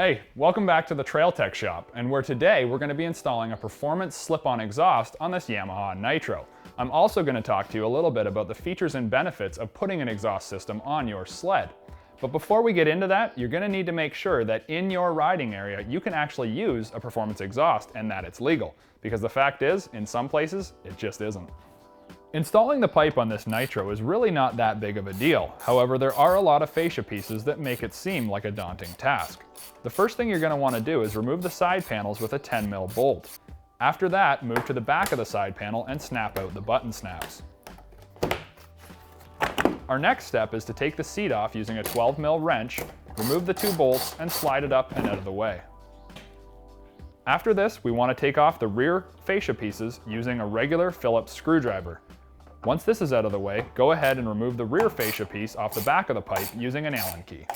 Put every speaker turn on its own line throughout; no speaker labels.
Hey, welcome back to the Trail Tech Shop, and where today we're going to be installing a performance slip-on exhaust on this Yamaha Nytro. I'm also going to talk to you a little bit about the features and benefits of putting an exhaust system on your sled. But before we get into that, you're going to need to make sure that in your riding area you can actually use a performance exhaust and that it's legal. Because the fact is, in some places, it just isn't. Installing the pipe on this Nytro is really not that big of a deal. However, there are a lot of fascia pieces that make it seem like a daunting task. The first thing you're going to want to do is remove the side panels with a 10mm bolt. After that, move to the back of the side panel and snap out the button snaps. Our next step is to take the seat off using a 12mm wrench, remove the two bolts, and slide it up and out of the way. After this, we want to take off the rear fascia pieces using a regular Phillips screwdriver. Once this is out of the way, go ahead and remove the rear fascia piece off the back of the pipe using an Allen key.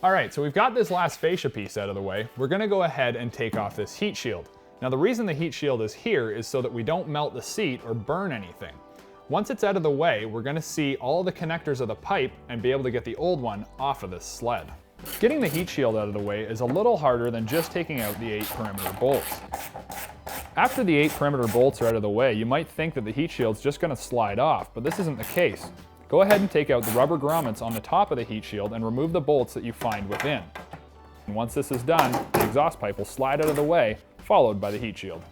Alright, so we've got this last fascia piece out of the way. We're going to go ahead and take off this heat shield. Now the reason the heat shield is here is so that we don't melt the seat or burn anything. Once it's out of the way, we're going to see all the connectors of the pipe and be able to get the old one off of this sled. Getting the heat shield out of the way is a little harder than just taking out the 8 perimeter bolts. After the 8 perimeter bolts are out of the way, you might think that the heat shield's just going to slide off, but this isn't the case. Go ahead and take out the rubber grommets on the top of the heat shield and remove the bolts that you find within. And once this is done, the exhaust pipe will slide out of the way, followed by the heat shield.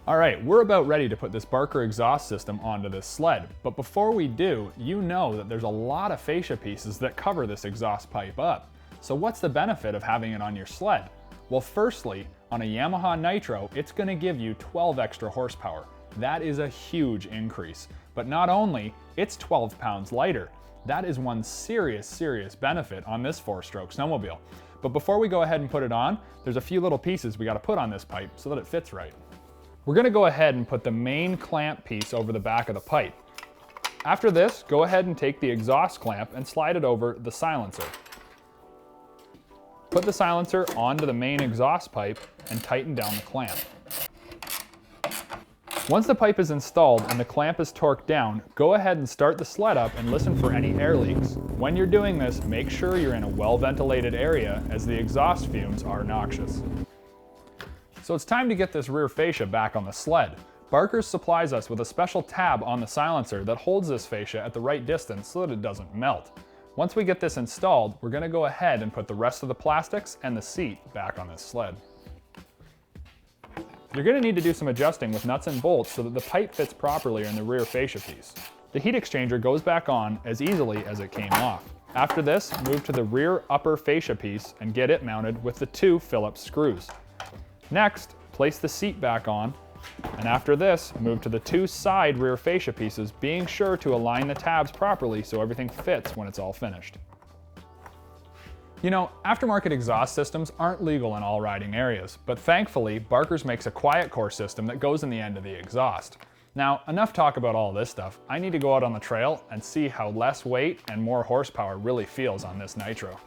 Alright, we're about ready to put this Barker exhaust system onto this sled, but before we do, you know that there's a lot of fascia pieces that cover this exhaust pipe up. So what's the benefit of having it on your sled? Well, firstly, on a Yamaha Nytro, it's going to give you 12 extra horsepower. That is a huge increase. But not only, it's 12 pounds lighter. That is one serious benefit on this 4-stroke snowmobile. But before we go ahead and put it on, there's a few little pieces we got to put on this pipe so that it fits right. We're going to go ahead and put the main clamp piece over the back of the pipe. After this, go ahead and take the exhaust clamp and slide it over the silencer. Put the silencer onto the main exhaust pipe and tighten down the clamp. Once the pipe is installed and the clamp is torqued down, go ahead and start the sled up and listen for any air leaks. When you're doing this, make sure you're in a well-ventilated area as the exhaust fumes are noxious. So it's time to get this rear fascia back on the sled. Barker's supplies us with a special tab on the silencer that holds this fascia at the right distance so that it doesn't melt. Once we get this installed, we're going to go ahead and put the rest of the plastics and the seat back on this sled. You're going to need to do some adjusting with nuts and bolts so that the pipe fits properly in the rear fascia piece. The heat exchanger goes back on as easily as it came off. After this, move to the rear upper fascia piece and get it mounted with the 2 Phillips screws. Next, place the seat back on, and after this, move to the 2 side rear fascia pieces, being sure to align the tabs properly so everything fits when it's all finished. You know, aftermarket exhaust systems aren't legal in all riding areas, but thankfully, Barker's makes a quiet core system that goes in the end of the exhaust. Now, enough talk about all this stuff. I need to go out on the trail and see how less weight and more horsepower really feels on this Nytro.